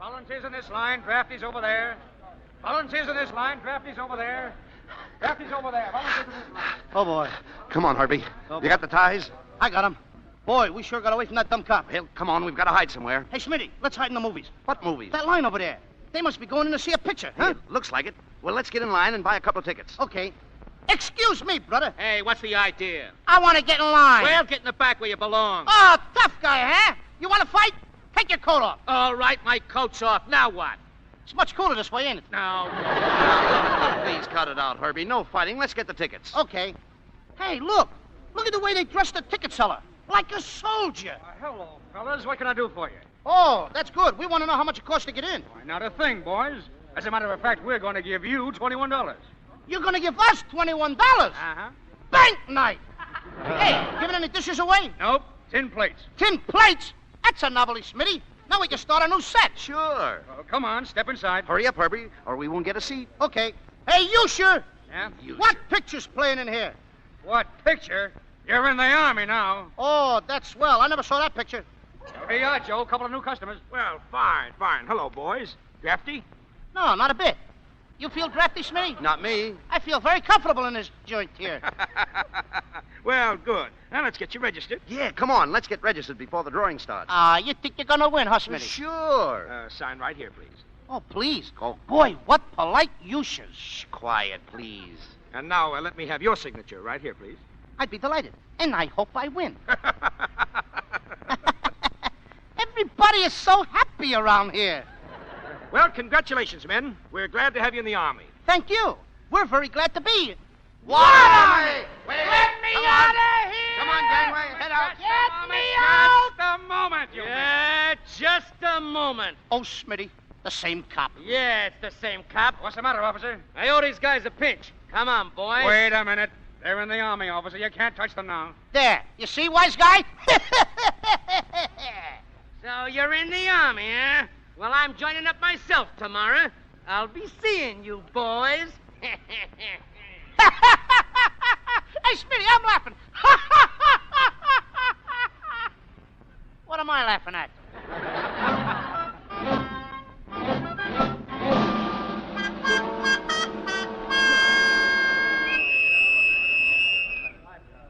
Volunteers in this line, drafties over there. Volunteers in this line, drafties over there. Drafties over there, volunteers in this line. Oh, boy. Come on, Herbie. Oh, You got the ties? I got him. Boy, we sure got away from that dumb cop. Well, come on, we've got to hide somewhere. Hey, Smitty, let's hide in the movies. What movies? That line over there. They must be going in to see a picture, huh? It looks like it. Well, let's get in line and buy a couple of tickets. Okay. Excuse me, brother. Hey, what's the idea? I want to get in line. Well, get in the back where you belong. Oh, tough guy, huh? You want to fight? Take your coat off. All right, my coat's off. Now what? It's much cooler this way, ain't it? No. Please cut it out, Herbie. No fighting. Let's get the tickets. Okay. Hey, look. Look at the way they dressed the ticket seller. Like a soldier. Hello, fellas. What can I do for you? Oh, that's good. We want to know how much it costs to get in. Why, not a thing, boys. As a matter of fact, we're going to give you $21. You're going to give us $21. Uh-huh. Bank night. Hey, giving any dishes away? Nope. 10 plates. 10 plates? That's a novelty, Smitty. Now we can start a new set. Sure. Well, come on, step inside. Hurry up, Herbie, or we won't get a seat. Okay. Hey, you sure? Yeah? What picture's playing in here? What picture? You're in the Army now. Oh, that's swell. I never saw that picture. Here you are, Joe. Couple of new customers. Well, fine. Hello, boys. Drafty? No, not a bit. You feel drafty, Smitty? Not me. I feel very comfortable in this joint here. Well, good. Now let's get you registered. Yeah, come on. Let's get registered before the drawing starts. You think you're going to win, huh, Smitty? Sure. Sign right here, please. Oh, please. Oh. Boy, what polite uses. Shh, quiet, please. And now let me have your signature right here, please. I'd be delighted. And I hope I win. Everybody is so happy around here. Well, congratulations, men. We're glad to have you in the Army. Thank you. We're very glad to be here. Why? Let me out of here! Come on, gangway. Head out. Get me out! Just a moment, you Yeah, just a moment. Oh, Smitty, the same cop. Yeah, it's the same cop. What's the matter, officer? I owe these guys a pinch. Come on, boys. Wait a minute. They're in the Army, officer. You can't touch them now. There. You see, wise guy? So you're in the Army, huh? Well, I'm joining up myself tomorrow. I'll be seeing you, boys. Hey, Smitty, I'm laughing. What am I laughing at?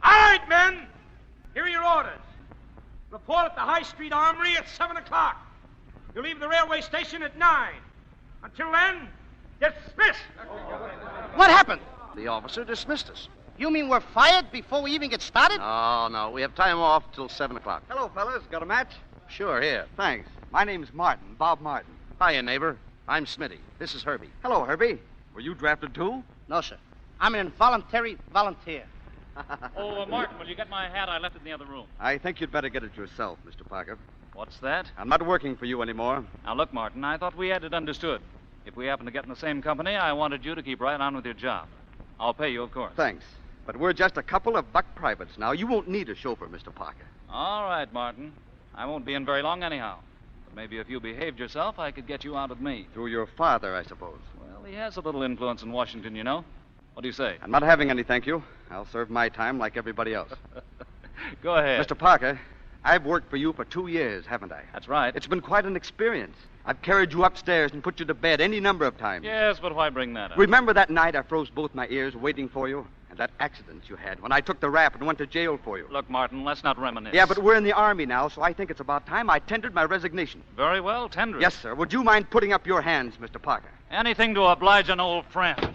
All right, men. Here are your orders. Report at the High Street Armory at 7 o'clock. You leave the railway station at 9. Until then, dismiss. What happened? The officer dismissed us. You mean we're fired before we even get started? Oh, no. We have time off till 7 o'clock. Hello, fellas. Got a match? Sure, here. Thanks. My name's Martin, Bob Martin. Hiya, neighbor. I'm Smitty. This is Herbie. Hello, Herbie. Were you drafted too? No, sir. I'm an involuntary volunteer. Oh, Martin, will you get my hat? I left it in the other room. I think you'd better get it yourself, Mr. Parker. What's that? I'm not working for you anymore. Now, look, Martin, I thought we had it understood. If we happen to get in the same company, I wanted you to keep right on with your job. I'll pay you, of course. Thanks. But we're just a couple of buck privates now. You won't need a chauffeur, Mr. Parker. All right, Martin. I won't be in very long anyhow. But maybe if you behaved yourself, I could get you out with me. Through your father, I suppose. Well, he has a little influence in Washington, you know. What do you say? I'm not having any, thank you. I'll serve my time like everybody else. Go ahead. Mr. Parker, I've worked for you for 2 years, haven't I? That's right. It's been quite an experience. I've carried you upstairs and put you to bed any number of times. Yes, but why bring that up? Remember that night I froze both my ears waiting for you? And that accident you had when I took the rap and went to jail for you? Look, Martin, let's not reminisce. Yeah, but we're in the Army now, so I think it's about time I tendered my resignation. Very well, tender it. Yes, sir. Would you mind putting up your hands, Mr. Parker? Anything to oblige an old friend.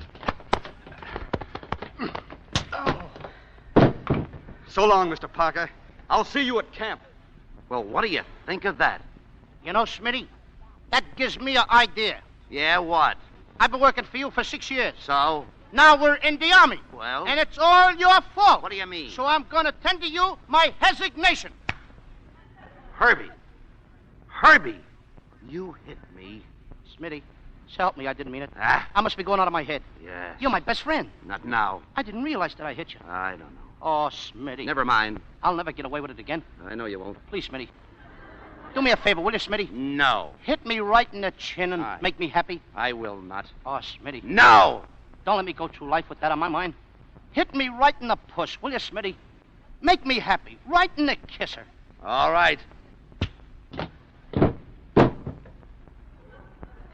So long, Mr. Parker. I'll see you at camp. Well, what do you think of that? You know, Smitty, that gives me an idea. Yeah, what? I've been working for you for 6 years. So? Now we're in the Army. Well? And it's all your fault. What do you mean? So I'm going to tender you my resignation. Herbie. Herbie. You hit me. Smitty, so help me, I didn't mean it. Ah. I must be going out of my head. Yeah. You're my best friend. Not now. I didn't realize that I hit you. I don't know. Oh, Smitty. Never mind. I'll never get away with it again. I know you won't. Please, Smitty. Do me a favor, will you, Smitty? No. Hit me right in the chin and Aye. make me happy. I will not. Oh, Smitty. No! Don't let me go through life with that on my mind. Hit me right in the puss, will you, Smitty? Make me happy. Right in the kisser. All right.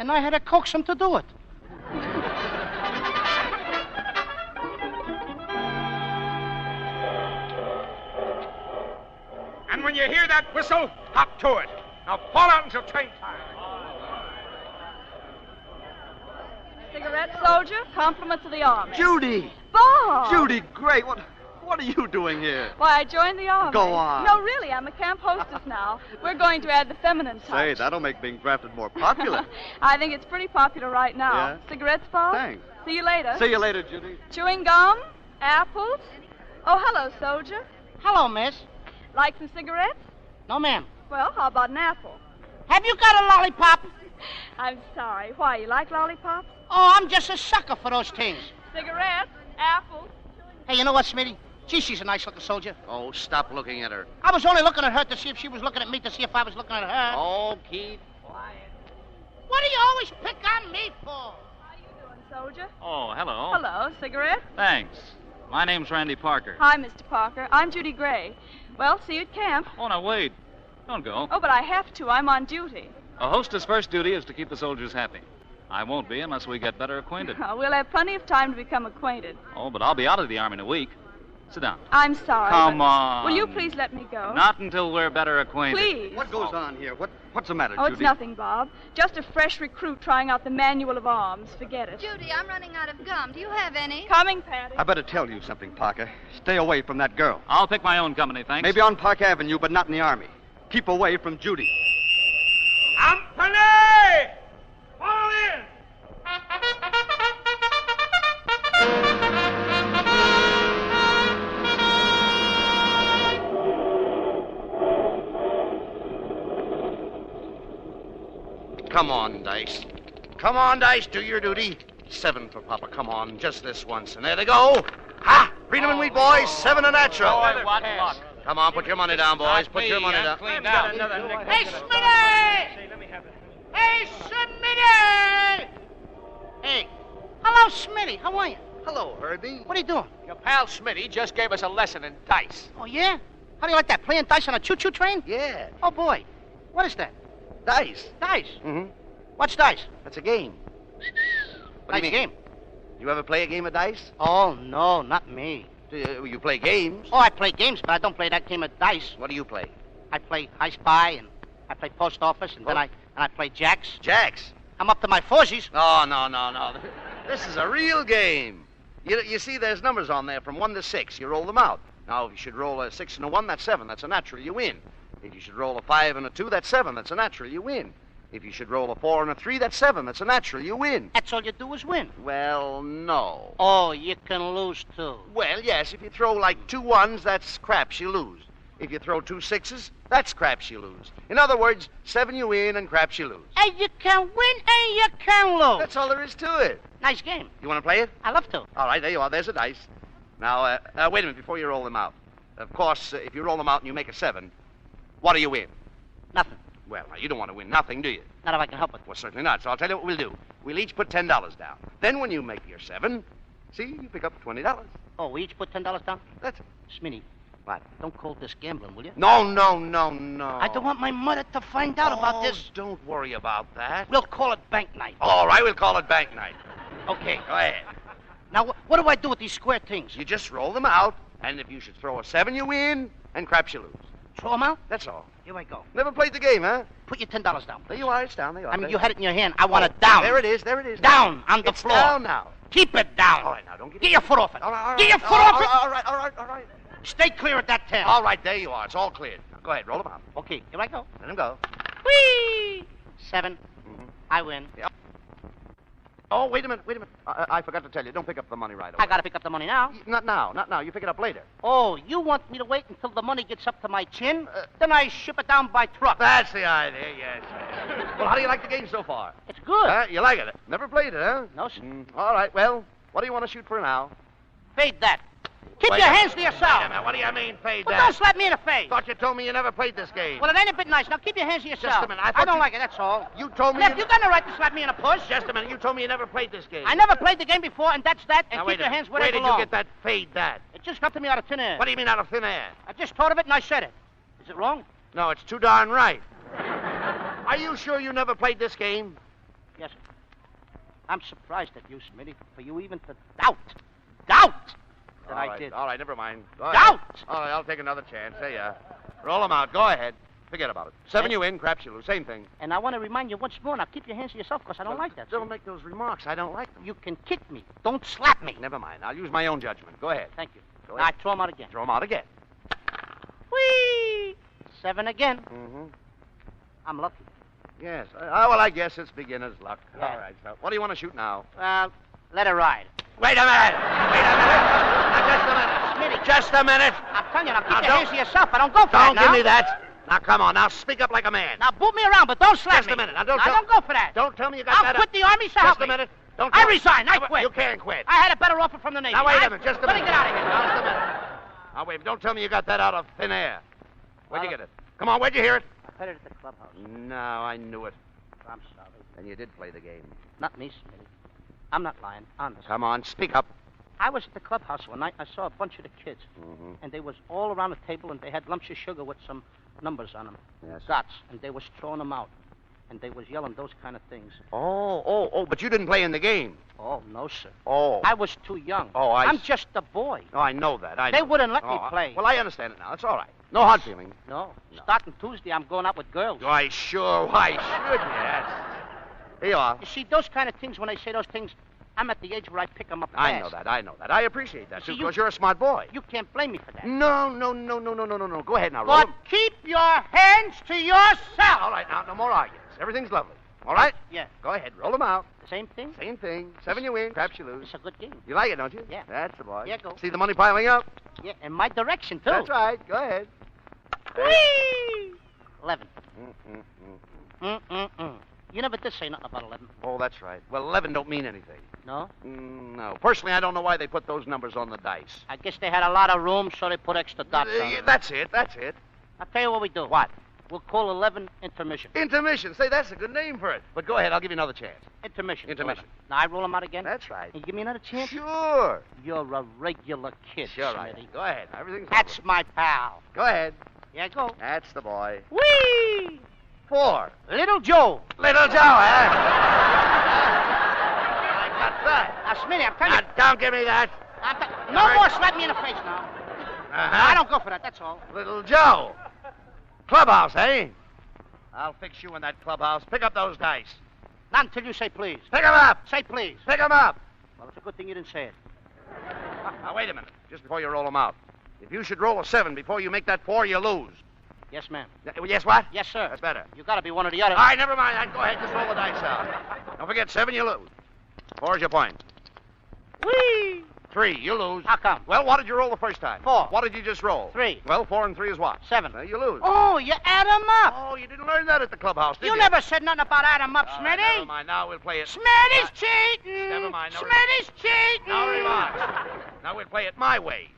And I had to coax him to do it. And when you hear that whistle, hop to it. Now fall out until train time. Cigarette, soldier? Compliments of the army. Judy! Bob! Judy, great. What are you doing here? Why, I joined the army. Go on. No, really, I'm a camp hostess now. We're going to add the feminine touch. Say, that'll make being drafted more popular. I think it's pretty popular right now. Yeah? Cigarettes, Bob? Thanks. See you later. See you later, Judy. Chewing gum? Apples? Oh, hello, soldier. Hello, miss. Like some cigarettes? No, ma'am. Well, how about an apple? Have you got a lollipop? I'm sorry. Why, you like lollipops? Oh, I'm just a sucker for those things. Cigarettes? Apples? Hey, you know what, Smitty? Gee, she's a nice-looking soldier. Oh, stop looking at her. I was only looking at her to see if she was looking at me to see if I was looking at her. Oh, keep quiet. What do you always pick on me for? How you doing, soldier? Oh, hello. Hello. Cigarette? Thanks. My name's Randy Parker. Hi, Mr. Parker. I'm Judy Gray. Well, see you at camp. Oh, now, wait. Don't go. Oh, but I have to. I'm on duty. A hostess' first duty is to keep the soldiers happy. I won't be unless we get better acquainted. We'll have plenty of time to become acquainted. Oh, but I'll be out of the Army in a week. Sit down. I'm sorry. Come but on. Will you please let me go? Not until we're better acquainted. Please. What goes on here? What's the matter, Oh, Judy? it's nothing, Bob. Just a fresh recruit trying out the manual of arms. Forget it. Judy, I'm running out of gum. Do you have any? Coming, Patty. I better tell you something, Parker. Stay away from that girl. I'll pick my own company, thanks. Maybe on Park Avenue, but not in the Army. Keep away from Judy. Company! Fall in! Come on, Dice. Come on, Dice, do your duty. 7 for Papa, come on, just this once. And there they go. Ha! Freedom and wheat, boys. 7 a natural. Boy, what luck. Come on, put your money down, boys. Put your money down. Cleaned out. Hey, Smitty! Hey, Smitty! Hey. Hello, Smitty. How are you? Hello, Herbie. What are you doing? Your pal Smitty just gave us a lesson in dice. Oh, yeah? How do you like that? Playing dice on a choo-choo train? Yeah, Oh, boy. What is that? Dice. Dice. Mm-hmm. What's dice? That's a game. What Nice do you mean? game. You ever play a game of dice? Oh, no, not me. You play games. Oh, I play games, but I don't play that game of dice. What do you play? I play I Spy, and I play Post Office, and then Oh. I play Jacks. Jacks. I'm up to my foresies. Oh, no. This is a real game. You see, there's numbers on there from 1 to 6. You roll them out. Now, if you should roll a 6 and a 1, that's 7. That's a natural. You win. If you should roll a 5 and a 2, that's 7. That's a natural. You win. If you should roll a 4 and a 3, that's 7. That's a natural. You win. That's all you do is win. Well, no. Oh, you can lose, too. Well, yes, if you throw like 2 1s, that's craps. You lose. If you throw 2 6s, that's craps. You lose. In other words, 7 you win and craps you lose. And you can win and you can lose. That's all there is to it. Nice game. You want to play it? I love to. All right, there you are. There's a dice. Now, wait a minute before you roll them out. Of course, if you roll them out and you make a 7, what do you win? Nothing. Well, now, you don't want to win nothing, do you? Not if I can help it. Well, certainly not. So I'll tell you what we'll do. We'll each put $10 down. Then when you make your 7, see, you pick up $20. Oh, we each put $10 down? That's it. Smitty, What? don't call this gambling, will you? No. I don't want my mother to find out about this. Don't worry about that. We'll call it bank night. All right, we'll call it bank night. Okay. Go ahead. Now, what do I do with these square things? You just roll them out, and if you should throw a 7, you win, and craps you lose. Throw them out? That's all. Here I go. Never played the game, huh? Put your $10 down. There you are. It's down. There you are. I mean, There you had it in your hand. I want it Oh, down. There it is. There it is. Down on the It's floor. down now. Keep it down. All right, now, don't Get your foot off it. All right. Get your foot off it. All right. Stay clear at that 10. All right, there you are. It's all cleared. Now, go ahead. Roll them out. Okay, here I go. Let them go. Whee! 7. Mhm. I win. Oh, wait a minute. I forgot to tell you. Don't pick up the money right away. I gotta pick up the money now. Not now. You pick it up later. Oh, you want me to wait until the money gets up to my chin? Then I ship it down by truck. That's the idea, yes. Well, how do you like the game so far? It's good. You like it? Never played it, huh? No, sir. All right, well, what do you want to shoot for now? Fade that. Keep Wait your a hands to minute. yourself. Wait a minute. What do you mean, fade Well, that? don't slap me in the face. Thought you told me you never played this game. Well, it ain't a bit nice. Now keep your hands to yourself. Just a minute. I thought don't you- like it, that's all. You told me Left, you got no right to slap me in the push. Just a minute. You told me you never played this game. I never played the game before, and that's that. And Now, keep wait a your minute. hands where Where they did belong. you get that fade that? It just got to me out of thin air. What do you mean out of thin air? I just thought of it and I said it. Is it wrong? No, it's too darn right. Are you sure you never played this game? Yes, sir. I'm surprised at you, Smitty, for you even to doubt that I did. All right, never mind. Go Doubt! ahead. All right, I'll take another chance. There you are. Roll them out. Go ahead. Forget about it. 7 you in, craps you lose. Same thing. And I want to remind you once more, now keep your hands to yourself, because I don't like that. Don't make those remarks. I don't like them. You can kick me. Don't slap me. Never mind. I'll use my own judgment. Go ahead. Thank you. Go Now I ahead. throw them out again. Throw them out again. Whee! 7 again. Mm-hmm. I'm lucky. Yes. Well, I guess it's beginner's luck. Yeah. All right, so what do you want to shoot now? Well, let it ride. Wait a minute. Now, just a minute. Smitty. Just a minute. I'm telling you, now keep Now, your don't- hands to yourself. I don't go for that Don't now. give me that. Now, come on. Now, speak up like a man. Now boot me around, but don't slap Just me. a minute. Now, I don't don't go for that. Don't tell me you got I'll that. quit the army, so help Just a me. minute. Don't. I resign. I quit. You can't quit. I had a better offer from the Navy. Now, wait I- a minute. Just a Let minute. me get out of here. Just a minute. Now, wait. Don't tell me you got that out of thin air. Where'd you get it? Come on. Where'd you hear it? I heard it at the clubhouse. No, I knew it. I'm sorry. And you did play the game. Not me, Smitty. I'm not lying. Honest. Come on. Speak up. I was at the clubhouse one night. I saw a bunch of the kids. Mm-hmm. And they was all around the table, and they had lumps of sugar with some numbers on them. Yes. Dots. And they was throwing them out. And they was yelling those kind of things. Oh, but you didn't play in the game. Oh, no, sir. Oh. I was too young. Oh, I'm just a boy. Oh, I know that. They wouldn't let me play. Well, I understand it now. It's all right. No hard feeling. No. Starting Tuesday, I'm going out with girls. Why, sure. Why shouldn't you? That's... Here you are. You see, those kind of things, when I say those things, I'm at the age where I pick them up fast. I know that. I appreciate that, See, too, because you're a smart boy. You can't blame me for that. No. Go ahead now, roll. But keep your hands to yourself. All right, now, no more arguments. Everything's lovely. All right? Yeah. Go ahead, roll them out. Same thing? Same thing. 7 you win, craps you lose. It's a good game. You like it, don't you? Yeah. That's the boy. Yeah, go. See the money piling up? Yeah, in my direction, too. That's right. Go ahead. Whee! 11. Mm-mm. You never did say nothing about 11. Oh, that's right. Well, 11 don't mean anything. No? No. Personally, I don't know why they put those numbers on the dice. I guess they had a lot of room, so they put extra dots on Yeah, it. that's it. I'll tell you what we do. What? We'll call 11 intermission. Intermission. Say, that's a good name for it. But go ahead, I'll give you another chance. Intermission. Intermission. 11. Now I roll them out again? That's right. And you give me another chance? Sure. You're a regular kid, Sure, I Smitty. am. Go ahead. Everything's That's over. my pal. Go ahead. Yeah, go. That's the boy. Whee! 4. Little Joe. Little Joe, huh? I got that. Now, Smitty, I'm telling you. Now, don't give me that. No more slap me in the face now. Uh-huh. I don't go for that, that's all. Little Joe. Clubhouse, eh? I'll fix you in that clubhouse. Pick up those dice. Not until you say please. Pick 'em up. Say please. Pick 'em up. Well, it's a good thing you didn't say it. Now, wait a minute. Just before you roll them out. If you should roll a 7 before you make that 4, you lose. Yes, ma'am. Yes, what? Yes, sir. That's better. You gotta be one or the other. All right, never mind that. Go ahead. Just roll the dice out. Don't forget, 7, you lose. 4's your point. Whee! 3, you lose. How come? Well, what did you roll the first time? 4. What did you just roll? 3. Well, 4 and 3 is what? 7. You lose. Oh, you add them up. Oh, you didn't learn that at the clubhouse, did you? You never said nothing about add them up, All right, Smitty. never mind. Now we'll play it. Smitty's cheating. Never mind. No Smitty's cheating. No remarks. Now we'll play it my way.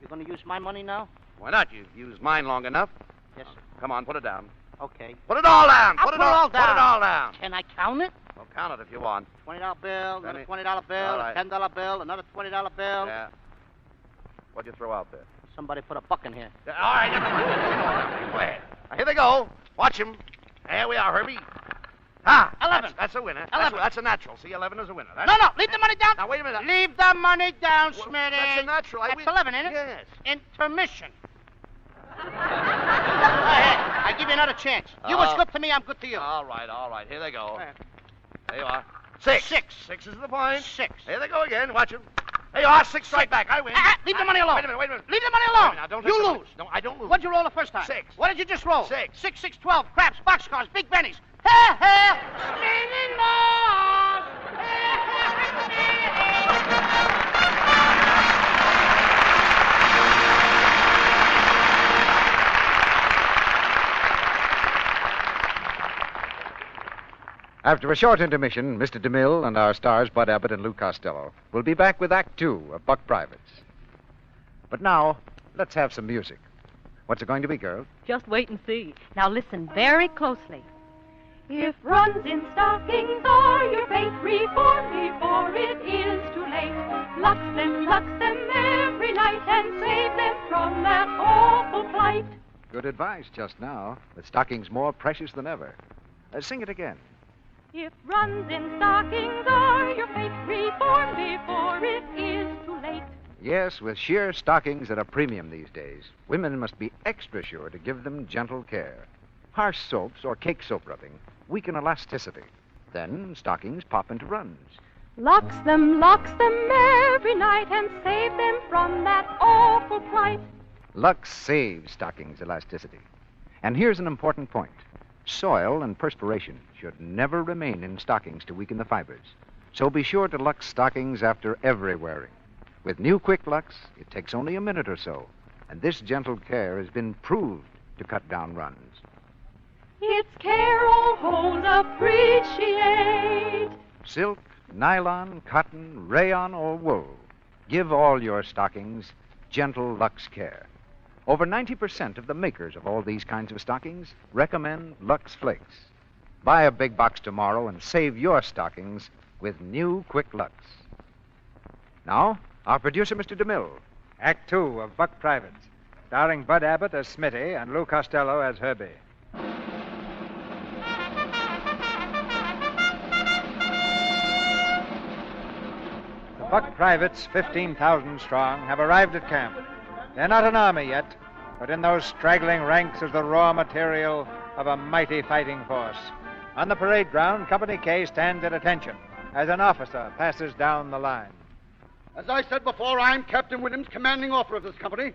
You're gonna use my money now? Why not? You've used mine long enough. Yes, sir. Come on, put it down. Okay. Put it all down. I'll Put it put it all down. Put it all down. Can I count it? Well, count it if you want. $20 bill, another Penny. $20 bill, All right. a $10 bill, another $20 bill. Yeah. What'd you throw out there? Somebody put a buck in here. All right, never mind. Go ahead. Now, here they go. Watch him. There we are, Herbie. 11. That's a winner. 11. That's a natural. See, 11 is a winner. No, leave the money down. Now, wait a minute. Leave the money down, Well, Smitty. that's a natural. That's 11, ain't it? Yes. Intermission. Go ahead. I give you another chance. You was good to me, I'm good to you. All right. Here they go. Go ahead. There you are. 6. 6. 6 is the point. 6. Here they go again. Watch them. There you are. 6 right back. I win. Leave the money alone. Wait a minute. Leave the money alone. Now, don't You touch the lose. money. No, I don't lose. What'd you roll the first time? 6. What did you just roll? 6. 6, 6, 12. Craps, boxcars, big bennies. Ha ha. Spinning balls. After a short intermission, Mr. DeMille and our stars, Bud Abbott and Lou Costello, will be back with Act 2 of Buck Privates. But now, let's have some music. What's it going to be, girls? Just wait and see. Now listen very closely. If runs in stockings are your fate, reform before it is too late. Lux them every night and save them from that awful plight. Good advice just now. The stocking's more precious than ever. Sing it again. If runs in stockings are your fate, reform before it is too late. Yes, with sheer stockings at a premium these days, women must be extra sure to give them gentle care. Harsh soaps or cake soap rubbing weaken elasticity. Then stockings pop into runs. Locks them every night and save them from that awful plight. Lux saves stockings elasticity. And here's an important point. Soil and perspiration should never remain in stockings to weaken the fibers. So be sure to Lux stockings after every wearing. With new Quick Lux, it takes only a minute or so, and this gentle care has been proved to cut down runs. Its care all holes appreciate. Silk, nylon, cotton, rayon, or wool. Give all your stockings gentle Lux care. Over 90% of the makers of all these kinds of stockings recommend Lux Flakes. Buy a big box tomorrow and save your stockings with new Quick Lux. Now, our producer, Mr. DeMille. Act 2 of Buck Privates, starring Bud Abbott as Smitty and Lou Costello as Herbie. The Buck Privates, 15,000 strong, have arrived at camp. They're not an army yet, but in those straggling ranks is the raw material of a mighty fighting force. On the parade ground, Company K stands at attention as an officer passes down the line. As I said before, I'm Captain Williams, commanding officer of this company,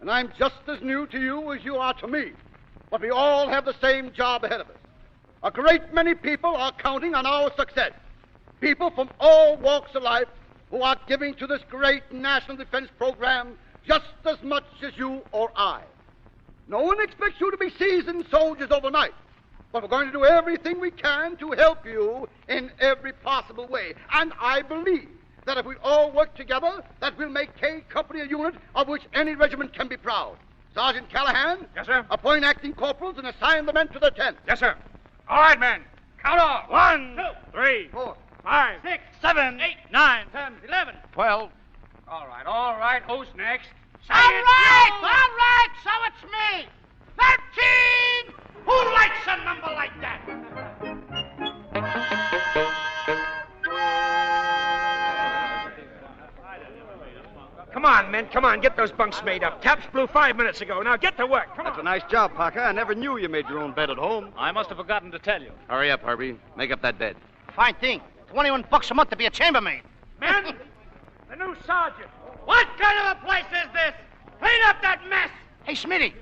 and I'm just as new to you as you are to me. But we all have the same job ahead of us. A great many people are counting on our success. People from all walks of life who are giving to this great national defense program just as much as you or I. No one expects you to be seasoned soldiers overnight, but we're going to do everything we can to help you in every possible way. And I believe that if we all work together, that we'll make K Company a unit of which any regiment can be proud. Sergeant Callahan? Yes, sir. Appoint acting corporals and assign the men to their tents. Yes, sir. All right, men. Count off. 1, 2, 3, 4, 5, 6, 7, 8, 9, 10, 11, 12. All right. Who's next? Say All it, right, so it's me. 13! Who likes a number like that? Come on, men, come on. Get those bunks made up. Taps blew 5 minutes ago. Now get to work. Come on. That's a nice job, Parker. I never knew you made your own bed at home. I must have forgotten to tell you. Hurry up, Herbie. Make up that bed. Fine thing. $21 a month to be a chambermaid. Men, the new sergeant. What kind of a place is this? Clean up that mess. Hey, Smitty,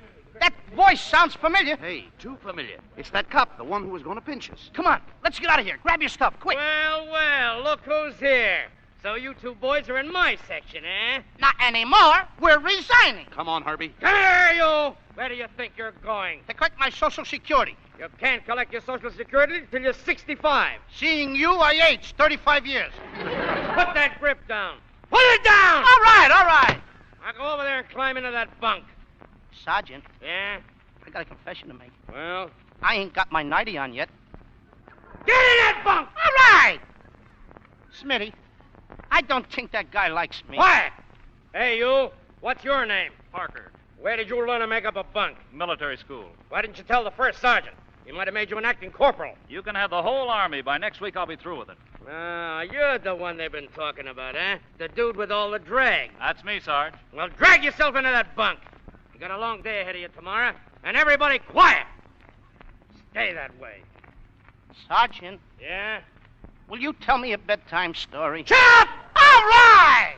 that voice sounds familiar. Hey, too familiar. It's that cop, the one who was going to pinch us. Come on, let's get out of here. Grab your stuff, quick. Well, look who's here. So you two boys are in my section, eh? Not anymore. We're resigning. Come on, Herbie. Come here, you! Where do you think you're going? To collect my Social Security. You can't collect your Social Security till you're 65. Seeing you, I aged 35 years. Put that grip down. Put it down! All right. Now go over there and climb into that bunk. Sergeant. Yeah? I got a confession to make. Well? I ain't got my nightie on yet. Get in that bunk! All right! Smitty, I don't think that guy likes me. Quiet! Hey, you. What's your name? Parker, Where did you learn to make up a bunk? military school. Why didn't you tell the first sergeant? He might have made you an acting corporal. You can have the whole army. By next week, I'll be through with it. Ah, you're the one they've been talking about, eh? The dude with all the drag. That's me, Sarge. Well, drag yourself into that bunk. You got a long day ahead of you tomorrow. And everybody quiet. Stay that way. Sergeant, Yeah? will you tell me a bedtime story? Shut up! All right!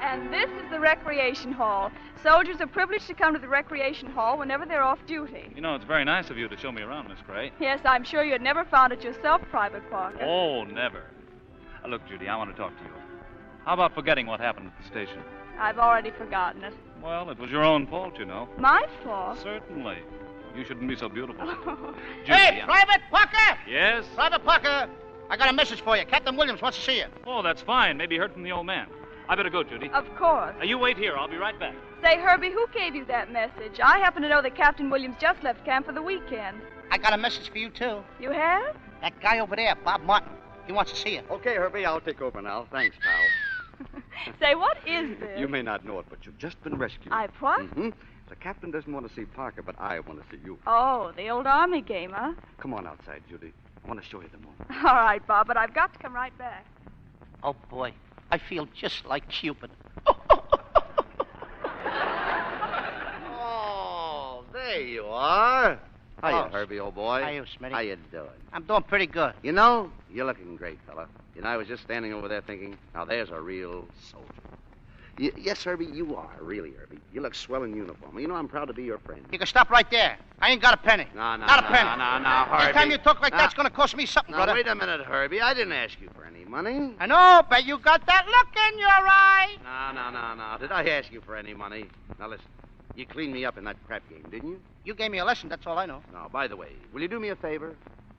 And this is the recreation hall. Soldiers are privileged to come to the recreation hall whenever they're off duty. You know, it's very nice of you to show me around, Miss Gray. Yes, I'm sure you'd never found it yourself, Private Parker. Oh, never. Look, Judy, I want to talk to you. How about forgetting what happened at the station? I've already forgotten it. Well, it was your own fault, you know. My fault? Certainly. You shouldn't be so beautiful. Judy, Hey, Private Parker! Yes? Private Parker, I got a message for you. Captain Williams wants to see you. Oh, that's fine. Maybe he heard from the old man. I better go, Judy. Of course. You wait here. I'll be right back. Say, Herbie, who gave you that message? I happen to know that Captain Williams just left camp for the weekend. I got a message for you, too. You have? That guy over there, Bob Martin. He wants to see you. Okay, Herbie, I'll take over now. Thanks, pal. Say, what is this? You may not know it, but you've just been rescued. What? Mm-hmm. The captain doesn't want to see Parker, but I want to see you. Oh, the old army game, huh? Come on outside, Judy. I want to show you the moon. All right, Bob, but I've got to come right back. Oh, boy. I feel just like Cupid. Oh, there you are. Hiya, Herbie, old boy. How you, Smitty? How you doing? I'm doing pretty good. You know, you're looking great, fella. You know, I was just standing over there thinking, now there's a real soldier. Yes, Herbie, you are, really, Herbie. You look swell in uniform. You know, I'm proud to be your friend. You can stop right there. I ain't got a penny. No, Not a penny. No, Herbie. Every time you talk like that's going to cost me something, brother. Wait a minute, Herbie. I didn't ask you for any money. I know, but you got that look in your eye. No. Did I ask you for any money? Now, listen. You cleaned me up in that crap game, didn't you? You gave me a lesson, that's all I know. No, by the way, will you do me a favor?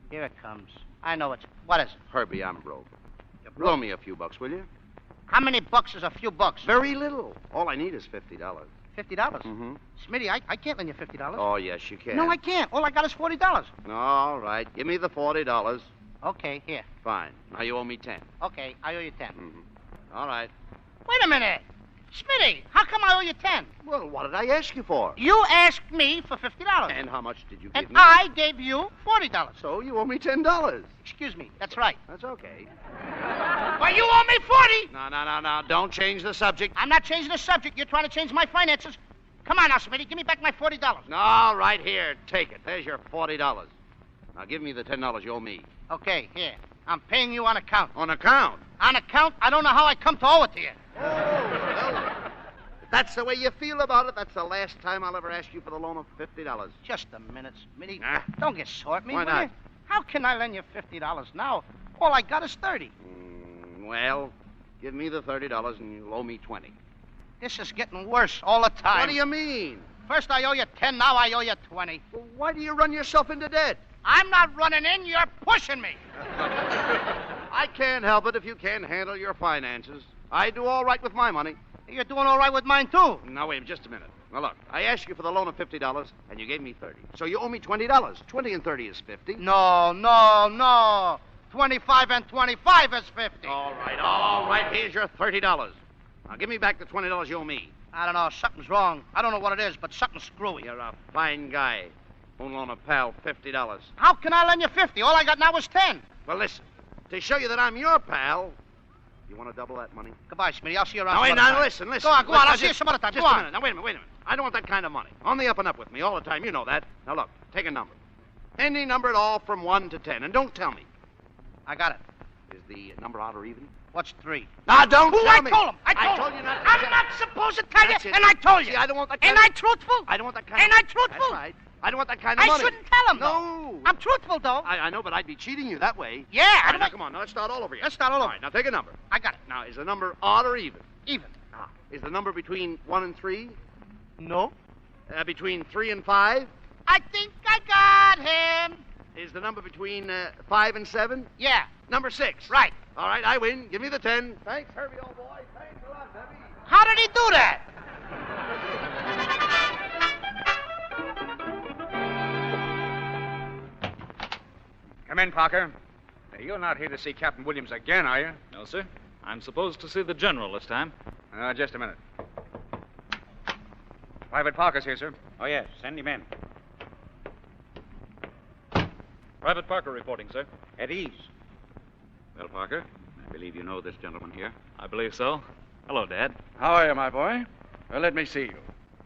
Here it comes. I know it's... What is it? Herbie, I'm broke. You're broke? Blow me a few bucks, will you? How many bucks is a few bucks? Very little. All I need is $50. $50? Mm-hmm. Smitty, I can't lend you $50. Oh, yes, you can. No, I can't. All I got is $40. All right. Give me the $40. Okay, here. Fine. Now you owe me 10. Okay, I owe you 10. Mm-hmm. All right. Wait a minute. Smitty, how come I owe you 10? Well, what did I ask you for? You asked me for $50. And how much did you give and me? I gave you $40. So you owe me $10. Excuse me, that's right. That's okay. Well, you owe me 40. No. Don't change the subject. I'm not changing the subject. You're trying to change my finances. Come on now, Smitty. Give me back my $40. No, right here. Take it. There's your $40. Now give me the $10 you owe me. Okay, here. I'm paying you on account. On account? On account? I don't know how I come to owe it to you. Oh, well, if that's the way you feel about it, that's the last time I'll ever ask you for the loan of $50. Just a minute, Smitty. Nah. Don't get sore at me, Why will not? you? How can I lend you $50 now? All I got is 30. Well, give me the $30 and you'll owe me 20. This is getting worse all the time. What do you mean? First I owe you 10, now I owe you 20. Well, why do you run yourself into debt? I'm not running in, you're pushing me. I can't help it if you can't handle your finances. I do all right with my money. You're doing all right with mine, too. Now, wait just a minute. Now, look, I asked you for the loan of $50, and you gave me 30. So you owe me $20. 20 and 30 is 50. No. 25 and 25 is 50. All right. Here's your $30. Now, give me back the $20 you owe me. I don't know. Something's wrong. I don't know what it is, but something's screwy. You're a fine guy. Won't loan a pal $50. How can I lend you 50? All I got now is 10. Well, listen. To show you that I'm your pal, you want to double that money? Goodbye, Smitty. I'll see you around. Now, wait, some other now, time. listen. Go on. I'll see you some other time. Just a minute. Now, wait a minute. I don't want that kind of money. On the up and up with me all the time. You know that. Now, look. Take a number. Any number at all from 1 to 10. And don't tell me. I got it. Is the number odd or even? What's 3? Now, don't tell me. I told you not to I'm tell not supposed to tell That's you, it. and I told you. See, I don't want that kind Ain't of... I truthful? I don't want that kind Ain't of... I truthful? That's right. I don't want that kind of money. I shouldn't tell him, No. I'm truthful, though. I know, but I'd be cheating you that way. Yeah, All right, now, come on. Now, let's start all over again. Let's start all over. All right, now, take a number. I got it. Now, is the number odd or even? Even. Is the number between 1 and 3? No. Between 3 and 5? I think I got him. Is the number between 5 and 7? Yeah. Number 6. Right. All right, I win. Give me the 10. Thanks, Herbie, old boy. Thanks a lot, Herbie. How did he do that? Come in, Parker. You're not here to see Captain Williams again, are you? No, sir. I'm supposed to see the general this time. Just a minute. Private Parker's here, sir. Oh, yes. Send him in. Private Parker reporting, sir. At ease. Well, Parker, I believe you know this gentleman here. I believe so. Hello, Dad. How are you, my boy? Well, let me see you.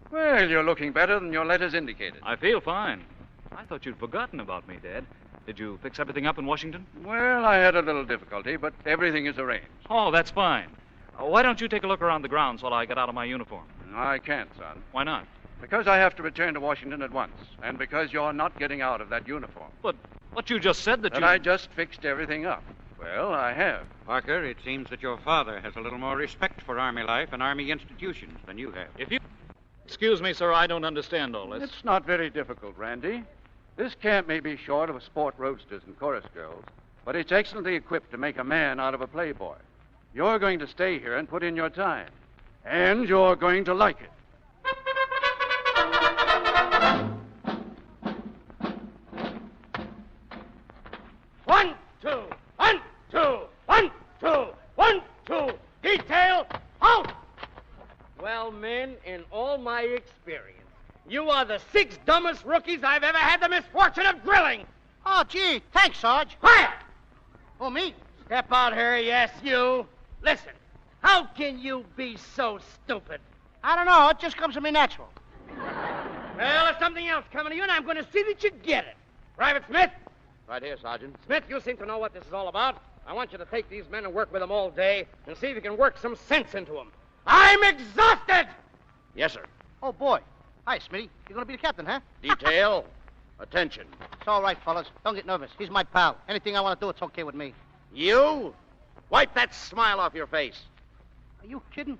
Well, you're looking better than your letters indicated. I feel fine. I thought you'd forgotten about me, Dad. Did you fix everything up in Washington? Well, I had a little difficulty, but everything is arranged. Oh, that's fine. Why don't you take a look around the grounds while I get out of my uniform? I can't, son. Why not? Because I have to return to Washington at once, and because you're not getting out of that uniform. But you just said that you... I just fixed everything up. Well, I have. Parker, it seems that your father has a little more respect for Army life and Army institutions than you have. If you... Excuse me, sir, I don't understand all this. It's not very difficult, Randy. This camp may be short of sport roasters and chorus girls, but it's excellently equipped to make a man out of a playboy. You're going to stay here and put in your time, and you're going to like it. One, two. Detail, men in all my experience. You are the 6 dumbest rookies I've ever had the misfortune of grilling. Oh, gee, thanks, Sarge. Quiet! Oh, me? Step out here, yes, you. Listen, how can you be so stupid? I don't know. It just comes to me natural. Well, there's something else coming to you, and I'm going to see that you get it. Private Smith? Right here, Sergeant. Smith, you seem to know what this is all about. I want you to take these men and work with them all day and see if you can work some sense into them. I'm exhausted! Yes, sir. Oh, boy. Hi, Smitty. You're going to be the captain, huh? Detail. Attention. It's all right, fellas. Don't get nervous. He's my pal. Anything I want to do, it's okay with me. You? Wipe that smile off your face. Are you kidding?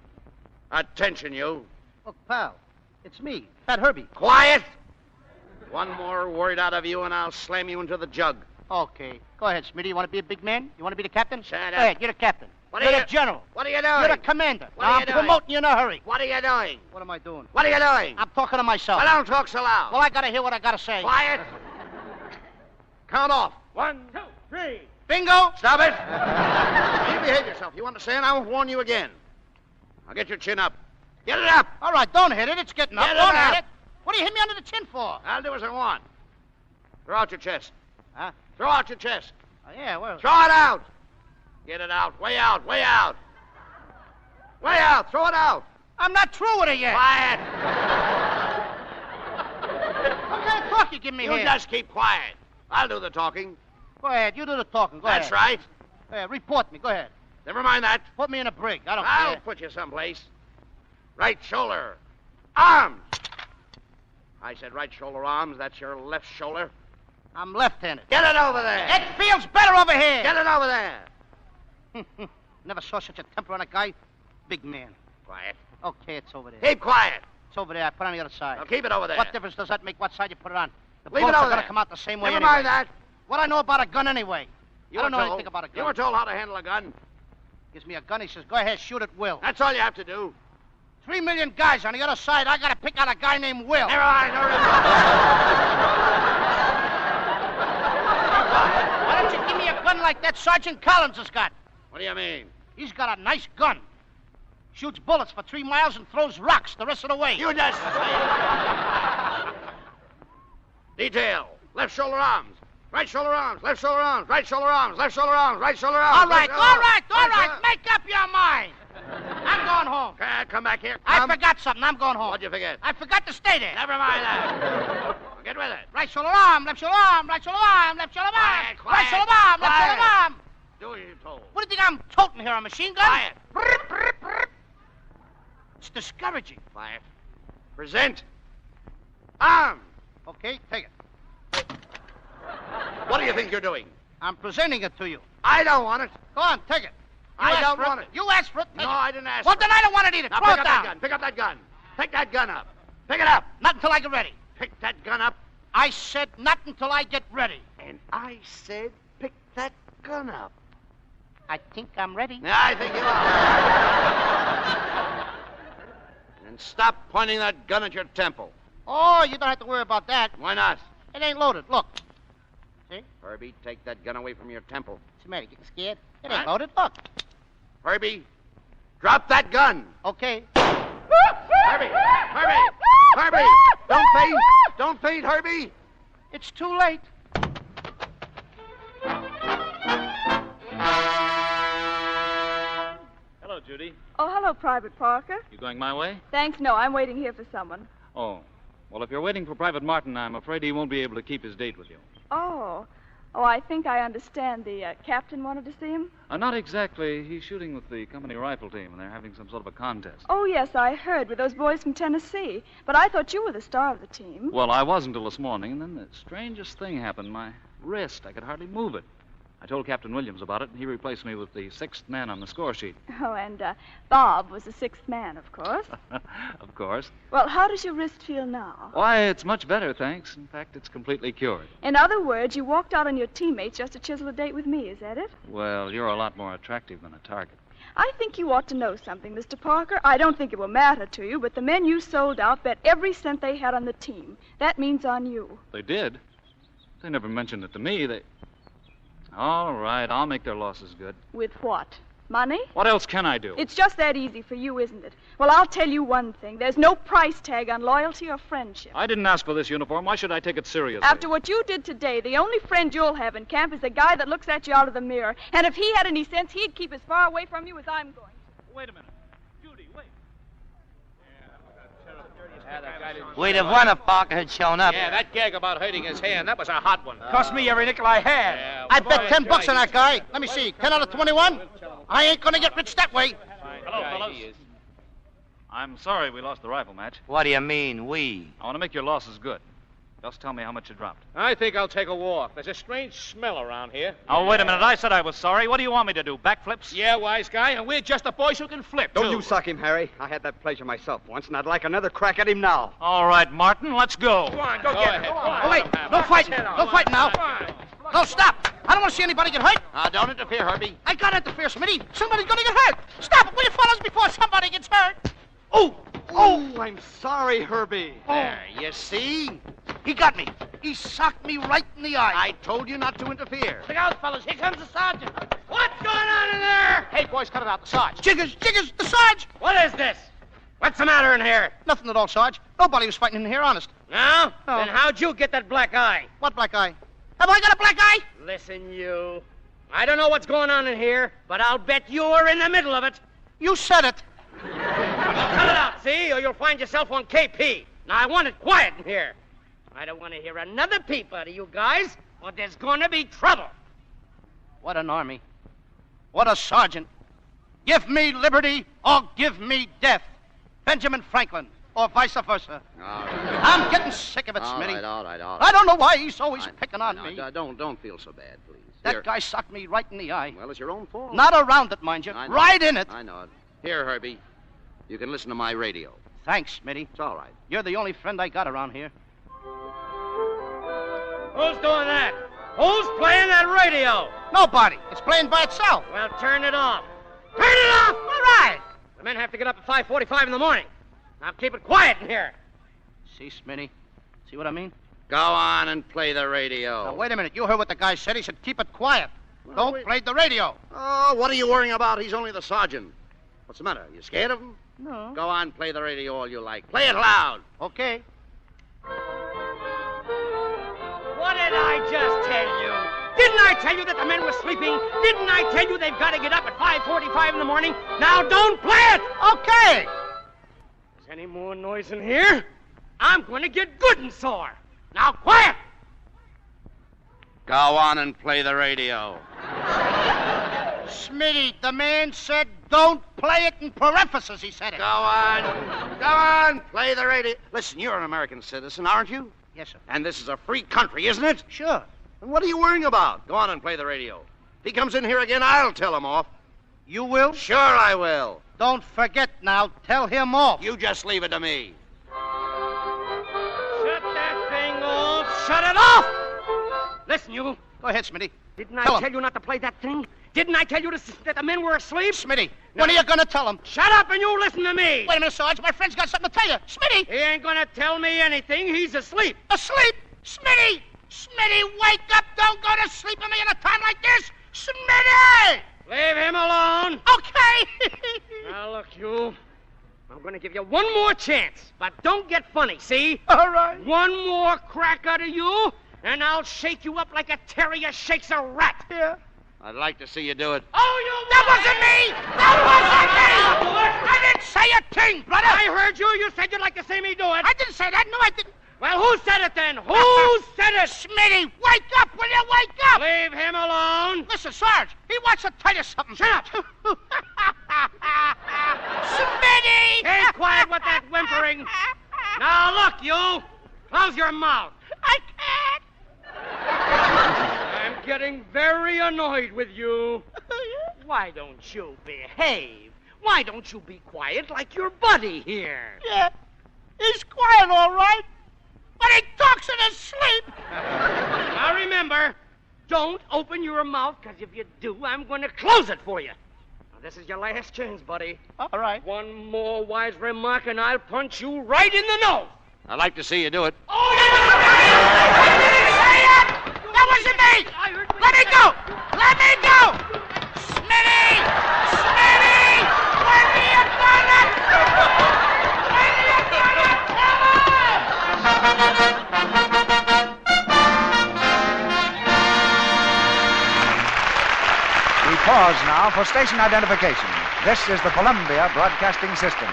Attention, you. Look, pal, it's me, Fat Herbie. Quiet! One more word out of you, and I'll slam you into the jug. Okay. Go ahead, Smitty. You want to be a big man? You want to be the captain? Shut up. Go ahead, you're the captain. You're the general. What are you doing? You're the commander. What are you doing? I'm promoting you in a hurry. What are you doing? What am I doing? What are you doing? I'm talking to myself. Well, don't talk so loud. Well, I got to hear what I got to say. Quiet. Count off. 1, 2, 3. Bingo. Stop it. You behave yourself. You understand? I won't warn you again. Now get your chin up. Get it up. All right, don't hit it. It's getting up. Get it Don't up. hit it. What do you hit me under the chin for? I'll do as I want. Throw out your chest. Huh? Throw out your chest. Oh, yeah, well. Throw it out. Get it out. Way out. Way out. Way out. Throw it out. I'm not through with it yet. Quiet. What kind of talk you give me You here? just keep quiet. I'll do the talking. Go ahead. You do the talking. Go That's ahead. right. Report me. Go ahead. Never mind that. Put me in a brig. I don't I'll care. put you someplace. Right shoulder. Arms. I said right shoulder arms. That's your left shoulder. I'm left-handed. Get it over there. It feels better over here. Get it over there. Never saw such a temper on a guy. Big man. Quiet. Okay, it's over there. Keep quiet. It's over there. I put it on the other side. Now keep it over there. What difference does that make? What side you put it on? The Leave it bullets over are going there. to come out the same way Never anyway. mind that. What I know about a gun anyway? You I don't were know told. anything about a gun. You were told how to handle a gun. Gives me a gun. He says, go ahead, shoot at will. That's all you have to do. 3 million guys on the other side. I got to pick out a guy named Will. Never mind. Why don't you give me a gun like that Sergeant Collins has got? What do you mean? He's got a nice gun. Shoots bullets for 3 miles and throws rocks the rest of the way. You just say it. Detail. Left shoulder arms. Right shoulder arms. Left shoulder arms. Right shoulder arms. Left shoulder arms. Right shoulder arms. All right. Make up your mind. I'm going home. Come back here. I Come. forgot something. I'm going home. What'd you forget? I forgot to stay there. Never mind that. Get with it. Right shoulder arm, left shoulder arm, right shoulder arm, left shoulder arm. Quiet, Right shoulder arm, left shoulder arm. Do what you're told. What do you think I'm toting here, a machine gun? Quiet. It's discouraging. Quiet. Present. Arms. Okay, take it. What do you think you're doing? I'm presenting it to you. I don't want it. Go on, take it. I don't want it. You asked for it. No, I didn't ask Well, for then it. I don't want it either. Now Throw pick it up down. that gun. Pick up that gun. Pick that gun up. Pick it up. Not until I get ready. Pick that gun up. I said not until I get ready. And I said pick that gun up. I think I'm ready. Yeah, I think you are. And stop pointing that gun at your temple. Oh, you don't have to worry about that. Why not? It ain't loaded. Look. See? Herbie, take that gun away from your temple. What's the matter? Getting scared? It What? ain't loaded. Look. Herbie, drop that gun. Okay. Herbie! Herbie! Herbie! Don't faint! Don't faint, Herbie! It's too late. Hello, Judy. Oh, hello, Private Parker. You going my way? Thanks, no, I'm waiting here for someone. Oh. Well, if you're waiting for Private Martin, I'm afraid he won't be able to keep his date with you. Oh, I think I understand. The captain wanted to see him? Not exactly. He's shooting with the company rifle team, and they're having some sort of a contest. Oh, yes, I heard, with those boys from Tennessee. But I thought you were the star of the team. Well, I was until this morning, and then the strangest thing happened. My wrist, I could hardly move it. I told Captain Williams about it, and he replaced me with the 6th man on the score sheet. Oh, and Bob was the 6th man, of course. Of course. Well, how does your wrist feel now? Why, it's much better, thanks. In fact, it's completely cured. In other words, you walked out on your teammates just to chisel a date with me, is that it? Well, you're a lot more attractive than a target. I think you ought to know something, Mr. Parker. I don't think it will matter to you, but the men you sold out bet every cent they had on the team. That means on you. They did? They never mentioned it to me. All right, I'll make their losses good. With what? Money? What else can I do? It's just that easy for you, isn't it? Well, I'll tell you one thing. There's no price tag on loyalty or friendship. I didn't ask for this uniform. Why should I take it seriously? After what you did today, the only friend you'll have in camp is the guy that looks at you out of the mirror. And if he had any sense, he'd keep as far away from you as I'm going. Wait a minute. Judy, wait. We'd have won if Parker had shown up. Yeah, that gag about hurting his hand, that was a hot one. Cost me every nickel I had. Yeah, I bet $10 on that guy. Let me see. 10 out of 21? I ain't gonna get rich that way. Hello, fellows. I'm sorry we lost the rifle match. What do you mean, we? I want to make your losses good. Just tell me how much you dropped. I think I'll take a walk. There's a strange smell around here. Oh, wait a minute. I said I was sorry. What do you want me to do? Backflips? Yeah, wise guy, and we're just the boys who can flip, Don't too. you sock him, Harry. I had that pleasure myself once, and I'd like another crack at him now. All right, Martin, let's go. Go on, go get it. Go on. Oh, wait. No fighting. No fighting now. No, stop. I don't want to see anybody get hurt. Don't interfere, Herbie. I gotta interfere, Smitty. Somebody's gonna get hurt. Stop it, will you fellas, before somebody gets hurt? Oh, I'm sorry, Herbie. There, you see? He got me. He socked me right in the eye. I told you not to interfere. Look out, fellas. Here comes the sergeant. What's going on in there? Hey, boys, cut it out. The Sarge. Jiggers, the Sarge. What is this? What's the matter in here? Nothing at all, Sarge. Nobody was fighting in here, honest. No? No. Then how'd you get that black eye? What black eye? Have I got a black eye? Listen, you. I don't know what's going on in here, but I'll bet you're in the middle of it. You said it. Cut it out, see? Or you'll find yourself on KP. Now, I want it quiet in here. I don't want to hear another peep out of you guys, or there's going to be trouble. What an army. What a sergeant. Give me liberty or give me death. Benjamin Franklin, or vice versa. All right. I'm getting sick of it, All Smitty. right. I don't know why he's always picking on me. Don't feel so bad, please. That Here. guy socked me right in the eye. Well, it's your own fault. Not around it, mind you. I know. Right in it. I know it. Here, Herbie. You can listen to my radio. Thanks, Smitty. It's all right. You're the only friend I got around here. Who's doing that? Who's playing that radio? Nobody. It's playing by itself. Well, turn it off. Turn it off! All right. The men have to get up at 5:45 in the morning. Now keep it quiet in here. See, Smitty? See what I mean? Go on and play the radio. Now, wait a minute. You heard what the guy said. He said keep it quiet. Don't play the radio. Oh, what are you worrying about? He's only the sergeant. What's the matter? You scared of him? No. Go on, play the radio all you like. Play it loud. Okay. What did I just tell you? Didn't I tell you that the men were sleeping? Didn't I tell you they've got to get up at 5:45 in the morning? Now don't play it! Okay. There's any more noise in here? I'm going to get good and sore. Now quiet! Go on and play the radio. Smitty, the man said don't play it in parentheses, he said it. Go on, play the radio. Listen, you're an American citizen, aren't you? Yes, sir. And this is a free country, isn't it? Sure. And what are you worrying about? Go on and play the radio. If he comes in here again, I'll tell him off. You will? Sure I will. Don't forget now, tell him off. You just leave it to me. Shut that thing off! Shut it off! Listen, you. Go ahead, Smitty. Didn't I tell you not to play that thing? Didn't I tell you that the men were asleep? Smitty, when are you going to tell him? Shut up and you listen to me! Wait a minute, Sarge. My friend's got something to tell you. Smitty! He ain't going to tell me anything. He's asleep. Asleep? Smitty! Smitty, wake up! Don't go to sleep on me at a time like this! Smitty! Leave him alone. Okay. Now, look, you. I'm going to give you one more chance, but don't get funny, see? All right. One more crack out of you, and I'll shake you up like a terrier shakes a rat. Yeah. I'd like to see you do it. Oh, you... That wasn't me! That wasn't me! I didn't say a thing, brother! I heard you. You said you'd like to see me do it. I didn't say that. No, I didn't. Well, who said it then? Who said it? Smitty, wake up! Will you wake up? Leave him alone. Listen, Sarge, he wants to tell you something. Shut up. Smitty! Keep quiet with that whimpering. Now, look, you. Close your mouth. I can't. I'm getting very annoyed with you. Why don't you behave? Why don't you be quiet like your buddy here? Yeah, he's quiet, all right. But he talks in his sleep. Now, remember, don't open your mouth, because if you do, I'm going to close it for you. Now, this is your last chance, buddy. All right. One more wise remark, and I'll punch you right in the nose. I'd like to see you do it. Oh, That wasn't me! Let me go! Let me go! Smitty! Pause now for station identification. This is the Columbia Broadcasting System.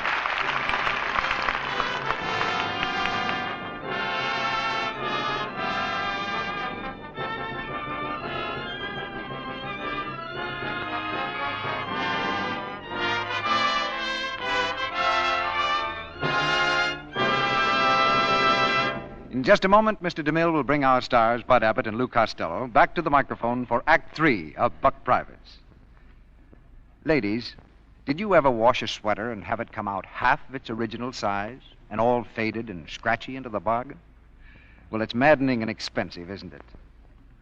In just a moment, Mr. DeMille will bring our stars, Bud Abbott and Lou Costello, back to the microphone for Act 3 of Buck Privates. Ladies, did you ever wash a sweater and have it come out half of its original size and all faded and scratchy into the bargain? Well, it's maddening and expensive, isn't it?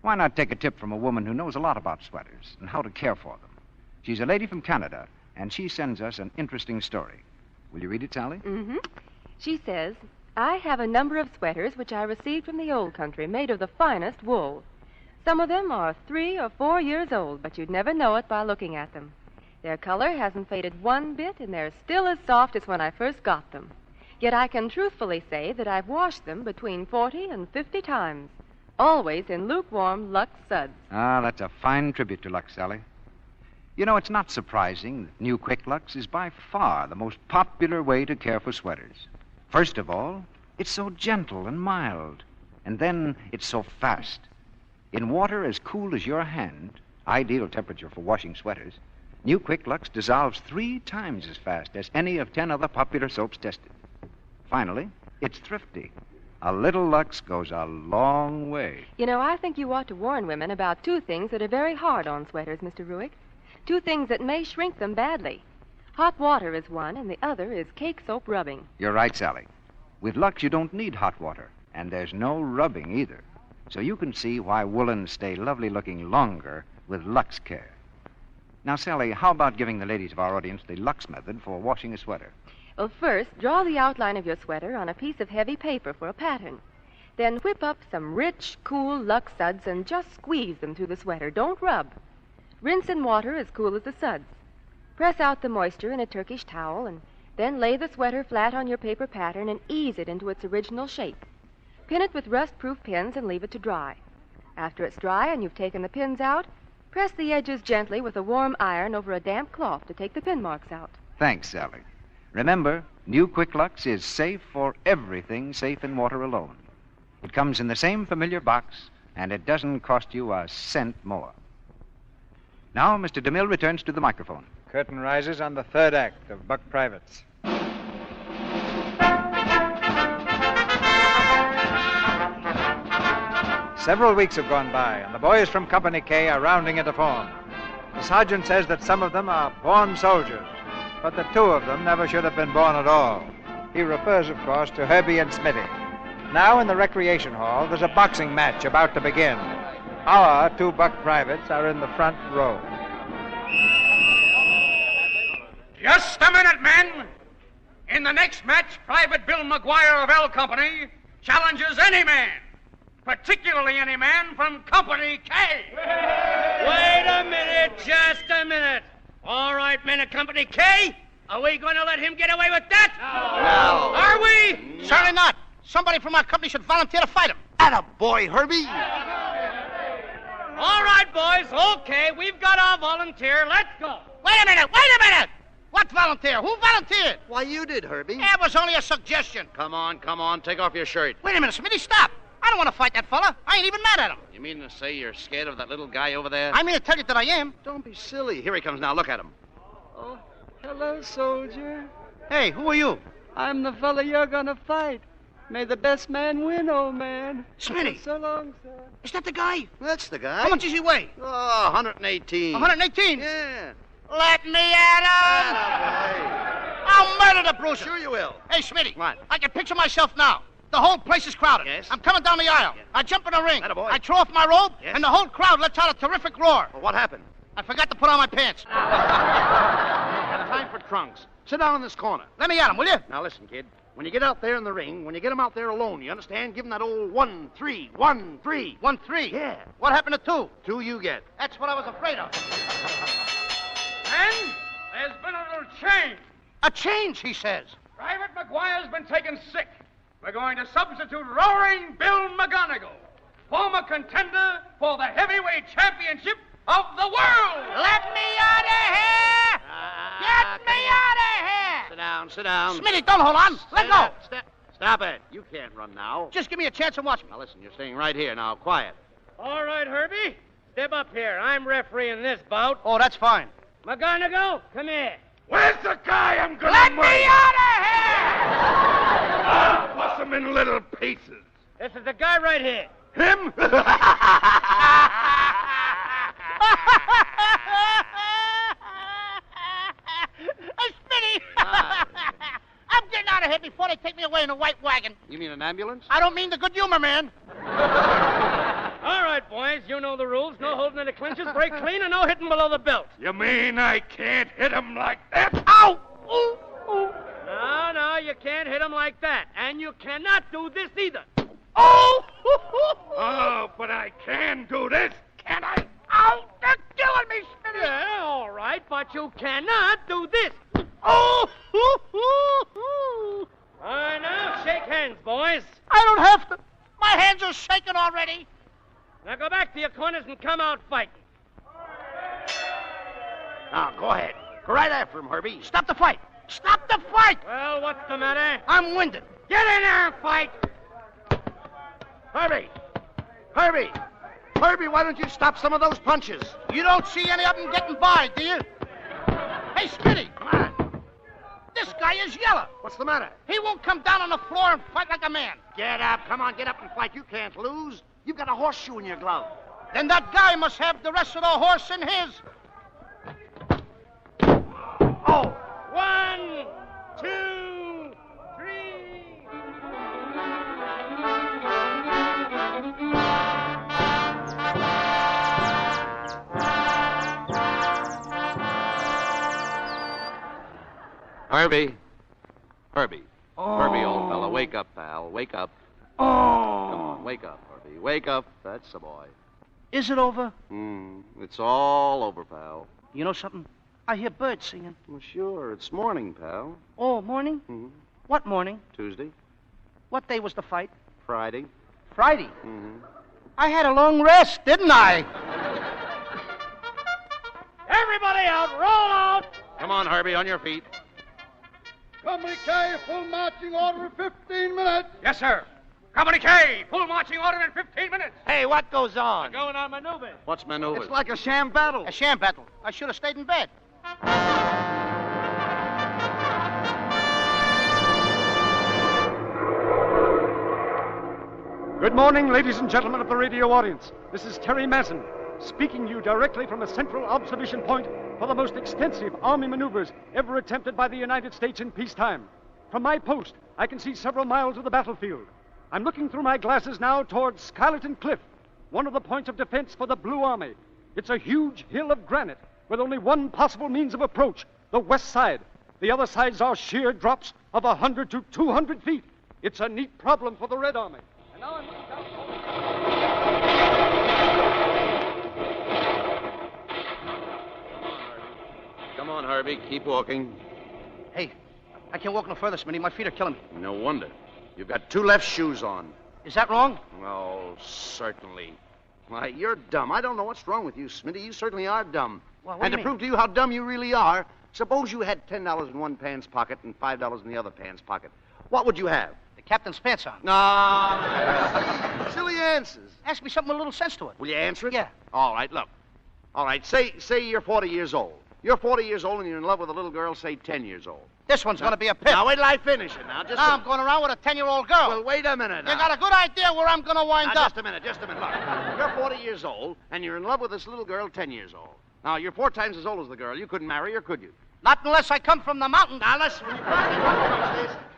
Why not take a tip from a woman who knows a lot about sweaters and how to care for them? She's a lady from Canada, and she sends us an interesting story. Will you read it, Sally? Mm-hmm. She says, I have a number of sweaters which I received from the old country, made of the finest wool. Some of them are 3 or 4 years old, but you'd never know it by looking at them. Their color hasn't faded one bit, and they're still as soft as when I first got them. Yet I can truthfully say that I've washed them between 40 and 50 times, always in lukewarm Lux suds. Ah, that's a fine tribute to Lux, Sally. You know, it's not surprising that new Quick Lux is by far the most popular way to care for sweaters. First of all, it's so gentle and mild. And then it's so fast. In water as cool as your hand, ideal temperature for washing sweaters, new Quick Lux dissolves 3 times as fast as any of 10 other popular soaps tested. Finally, it's thrifty. A little Lux goes a long way. You know, I think you ought to warn women about 2 things that are very hard on sweaters, Mr. Ruick. 2 things that may shrink them badly. Hot water is one, and the other is cake soap rubbing. You're right, Sally. With Lux, you don't need hot water, and there's no rubbing either. So you can see why woolens stay lovely looking longer with Lux Care. Now, Sally, how about giving the ladies of our audience the Lux method for washing a sweater? Well, first, draw the outline of your sweater on a piece of heavy paper for a pattern. Then whip up some rich, cool Lux suds and just squeeze them through the sweater. Don't rub. Rinse in water as cool as the suds. Press out the moisture in a Turkish towel, and then lay the sweater flat on your paper pattern and ease it into its original shape. Pin it with rust-proof pins and leave it to dry. After it's dry and you've taken the pins out, press the edges gently with a warm iron over a damp cloth to take the pin marks out. Thanks, Sally. Remember, new Quick Lux is safe for everything safe in water alone. It comes in the same familiar box, and it doesn't cost you a cent more. Now, Mr. DeMille returns to the microphone. Curtain rises on the 3rd act of Buck Privates. Several weeks have gone by, and the boys from Company K are rounding into form. The sergeant says that some of them are born soldiers, but that 2 of them never should have been born at all. He refers, of course, to Herbie and Smitty. Now, in the recreation hall, there's a boxing match about to begin. Our 2 Buck Privates are in the front row. Just a minute, men. In the next match, Private Bill McGuire of L Company challenges any man, particularly any man from Company K. Wait a minute, just a minute. All right, men of Company K, are we going to let him get away with that? No. Are we? No. Certainly not. Somebody from our company should volunteer to fight him. Attaboy, Herbie. All right, boys, okay, we've got our volunteer. Let's go. Wait a minute. What volunteer? Who volunteered? Why, you did, Herbie. It was only a suggestion. Come on, take off your shirt. Wait a minute, Smitty, stop. I don't want to fight that fella. I ain't even mad at him. You mean to say you're scared of that little guy over there? I mean to tell you that I am. Don't be silly. Here he comes now. Look at him. Oh, hello, soldier. Hey, who are you? I'm the fella you're gonna fight. May the best man win, old man. Smitty. So long, sir. Is that the guy? That's the guy. How much does he weigh? Oh, 118. 118? Yeah. Let me at him! I'll murder the bruiser. Sure you will. Hey, Smitty. What? I can picture myself now. The whole place is crowded. Yes. I'm coming down the aisle. Yes. I jump in the ring. Attaboy. I throw off my robe, Yes. and the whole crowd lets out a terrific roar. Well, what happened? I forgot to put on my pants. Time for trunks. Sit down in this corner. Let me at him, will you? Now listen, kid. When you get out there in the ring, when you get him out there alone, you understand? Give him that old 1-3, 1-3. 1-3. Yeah. What happened to 2? 2 you get. That's what I was afraid of. And there's been a little change. A change, he says. Private McGuire's been taken sick. We're going to substitute Roaring Bill McGonigal, former contender for the heavyweight championship of the world. Let me out of here! Get me out of here! Sit down, sit down. Smitty, don't hold on. Let go. Stop it. You can't run now. Just give me a chance and watch me. Now, listen, you're staying right here. Now, quiet. All right, Herbie. Step up here. I'm refereeing this bout. Oh, that's fine. McGonagall, come here. Where's the guy I'm gonna Let murder? me out of here! I'll bust him in little pieces. This is the guy right here. Him? Smitty! I'm getting out of here before they take me away in a white wagon. You mean an ambulance? I don't mean the good humor, man. All right, boys, you know the rules. No holding in the clinches, break clean, and no hitting below the belt. You mean I can't hit him like that? Ow! Ooh, ooh. No, you can't hit him like that. And you cannot do this either. Oh! Oh, but I can do this, can I? Ow! They're killing me, Smitty! Yeah, all right, but you cannot do this. Oh! All right, now, shake hands, boys. I don't have to. My hands are shaking already. Now go back to your corners and come out fighting. Now, go ahead. Go right after him, Herbie. Stop the fight. Stop the fight! Well, what's the matter? I'm winded. Get in there and fight! Herbie! Herbie! Herbie, why don't you stop some of those punches? You don't see any of them getting by, do you? Hey, Smitty! Come on. This guy is yellow. What's the matter? He won't come down on the floor and fight like a man. Get up. Come on, get up and fight. You can't lose. You've got a horseshoe in your glove. Then that guy must have the rest of the horse in his. Oh! 1, 2, 3. Herbie. Herbie. Oh. Herbie, old fella, wake up, pal. Wake up. Oh. Come on, wake up, Herbie. Wake up. That's the boy. Is it over? It's all over, pal. You know something? I hear birds singing. Well, sure. It's morning, pal. Oh, morning? What morning? Tuesday. What day was the fight? Friday. Friday. I had a long rest, didn't I? Everybody out, roll out! Come on, Herbie, on your feet. Company K, full marching order in 15 minutes. Yes, sir. Company K, full marching order in 15 minutes. Hey, what goes on? We're going on maneuvers. What's maneuvers? It's like a sham battle. A sham battle. I should have stayed in bed. Good morning, ladies and gentlemen of the radio audience. This is Terry Masson, speaking to you directly from a central observation point for the most extensive Army maneuvers ever attempted by the United States in peacetime. From my post, I can see several miles of the battlefield. I'm looking through my glasses now towards Skyleton Cliff, one of the points of defense for the Blue Army. It's a huge hill of granite with only one possible means of approach, the west side. The other sides are sheer drops of 100 to 200 feet. It's a neat problem for the Red Army. And now I'm looking down... Come on, Herbie. Keep walking. Hey, I can't walk no further, Smitty. My feet are killing me. No wonder. You've got two left shoes on. Is that wrong? Oh, certainly. Why, you're dumb. I don't know what's wrong with you, Smitty. You certainly are dumb. Well, and to prove to you how dumb you really are, suppose you had $10 in one pants pocket and $5 in the other pants pocket. What would you have? The captain's pants on. No. Silly answers. Ask me something with a little sense to it. Will you answer it? Yeah. All right, look. All right, say you're 40 years old. You're 40 years old and you're in love with a little girl, say 10 years old. This one's going to be a pip. Now, wait till I finish it now. Now I'm going around with a 10-year-old girl. Well, wait a minute now. You got a good idea where I'm going to wind up. Just a minute. Look, you're 40 years old and you're in love with this little girl 10 years old. Now, you're 4 times as old as the girl. You couldn't marry her, could you? Not unless I come from the mountain. Now, listen.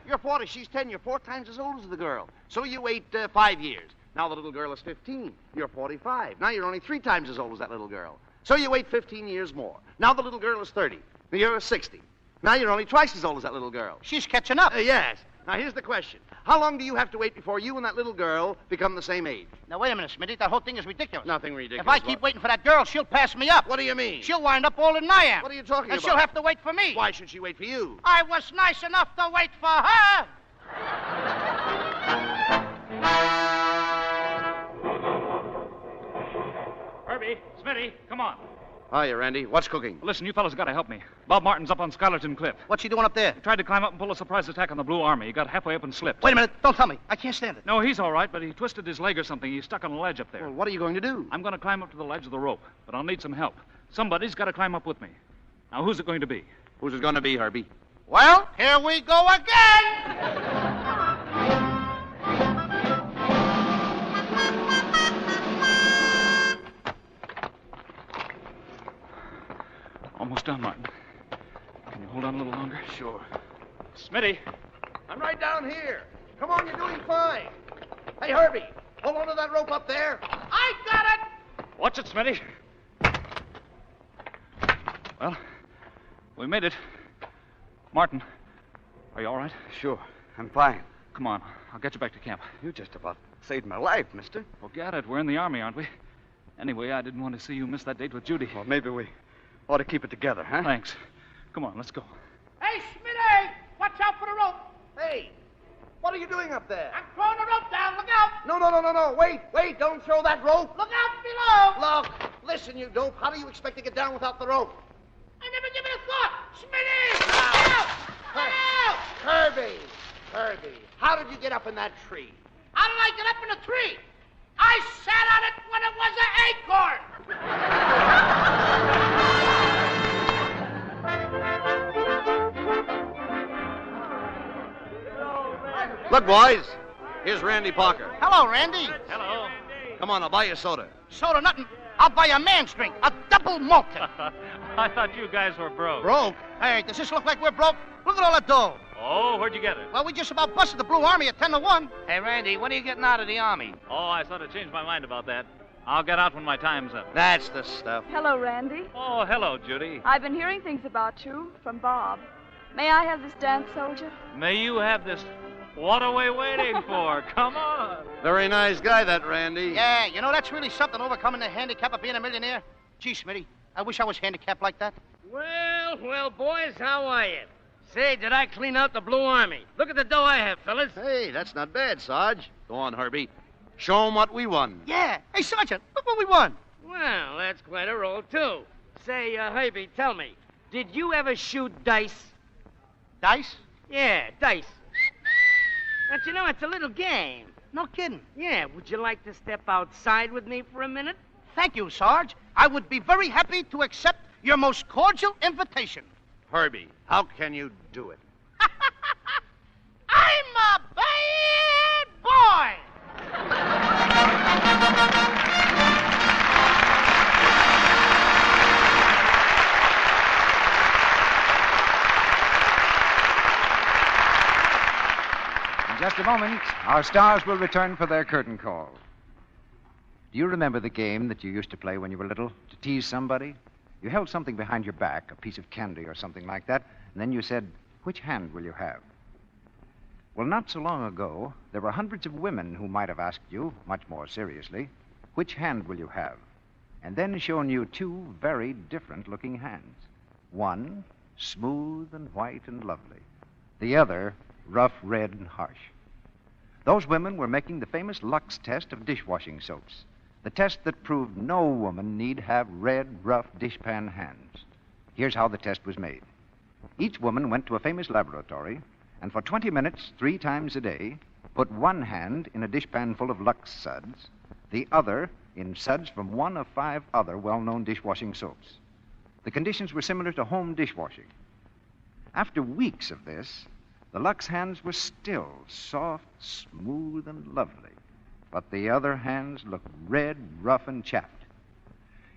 You're 40, she's 10. You're 4 times as old as the girl. So you wait 5 years. Now the little girl is 15. You're 45. Now you're only 3 times as old as that little girl. So you wait 15 years more. Now the little girl is 30. You're 60. Now you're only twice as old as that little girl. She's catching up. Yes. Now here's the question. How long do you have to wait before you and that little girl become the same age? Now, wait a minute, Smitty. That whole thing is ridiculous. Nothing ridiculous. If I keep waiting for that girl, she'll pass me up. What do you mean? She'll wind up older than I am. What are you talking about? And she'll have to wait for me. Why should she wait for you? I was nice enough to wait for her. Herbie, Smitty, come on. Hiya, Randy. What's cooking? Listen, you fellas got to help me. Bob Martin's up on Skylerton Cliff. What's he doing up there? He tried to climb up and pull a surprise attack on the Blue Army. He got halfway up and slipped. Wait a minute. Don't tell me. I can't stand it. No, he's all right, but he twisted his leg or something. He's stuck on a ledge up there. Well, what are you going to do? I'm going to climb up to the ledge of the rope, but I'll need some help. Somebody's got to climb up with me. Now, who's it going to be? Who's it going to be, Herbie? Well, here we go again. Almost done, Martin. Can you hold on a little longer? Sure. Smitty. I'm right down here. Come on, you're doing fine. Hey, Herbie, hold on to that rope up there. I got it! Watch it, Smitty. Well, we made it. Martin, are you all right? Sure, I'm fine. Come on, I'll get you back to camp. You just about saved my life, mister. Forget it. We're in the Army, aren't we? Anyway, I didn't want to see you miss that date with Judy. Well, maybe we ought to keep it together, huh? Thanks. Come on, let's go. Hey, Smitty! Watch out for the rope. Hey, what are you doing up there? I'm throwing the rope down. Look out! No. Wait, don't throw that rope. Look out below! Look, listen, you dope. How do you expect to get down without the rope? I never give it a thought. Smitty! Look out! Look out! Herbie, how did you get up in that tree? How did I get up in a tree? I sat on it when it was an acorn. Look, boys, here's Randy Parker. Hello, Randy. Hello. Come on, I'll buy you a soda. Soda, nothing. I'll buy you a man's drink, a double malted. I thought you guys were broke. Broke? Hey, does this look like we're broke? Look at all that dough. Oh, where'd you get it? Well, we just about busted the Blue Army at 10 to 1. Hey, Randy, when are you getting out of the Army? Oh, I sort of changed my mind about that. I'll get out when my time's up. That's the stuff. Hello, Randy. Oh, hello, Judy. I've been hearing things about you from Bob. May I have this dance, soldier? May you have this. What are we waiting for? Come on. Very nice guy, that Randy. Yeah, you know, that's really something, overcoming the handicap of being a millionaire. Gee, Smitty, I wish I was handicapped like that. Well, boys, how are you? Say, did I clean out the Blue Army? Look at the dough I have, fellas. Hey, that's not bad, Sarge. Go on, Herbie. Show 'em what we won. Yeah. Hey, Sergeant, look what we won. Well, that's quite a roll, too. Say, Herbie, tell me, did you ever shoot dice? Dice? Yeah, dice. But you know, it's a little game. No kidding. Yeah, would you like to step outside with me for a minute? Thank you, Sarge. I would be very happy to accept your most cordial invitation. Herbie, how can you do it? I'm a bad boy! In just a moment, our stars will return for their curtain call. Do you remember the game that you used to play when you were little to tease somebody? You held something behind your back, a piece of candy or something like that, and then you said, "Which hand will you have?" Well, not so long ago, there were hundreds of women who might have asked you, much more seriously, "Which hand will you have?" And then shown you two very different-looking hands. One, smooth and white and lovely. The other, rough, red, and harsh. Those women were making the famous Lux test of dishwashing soaps. The test that proved no woman need have red, rough dishpan hands. Here's how the test was made. Each woman went to a famous laboratory, and for 20 minutes, 3 times a day, put one hand in a dishpan full of Lux suds, the other in suds from one of 5 other well-known dishwashing soaps. The conditions were similar to home dishwashing. After weeks of this, the Lux hands were still soft, smooth, and lovely. But the other hands looked red, rough, and chapped.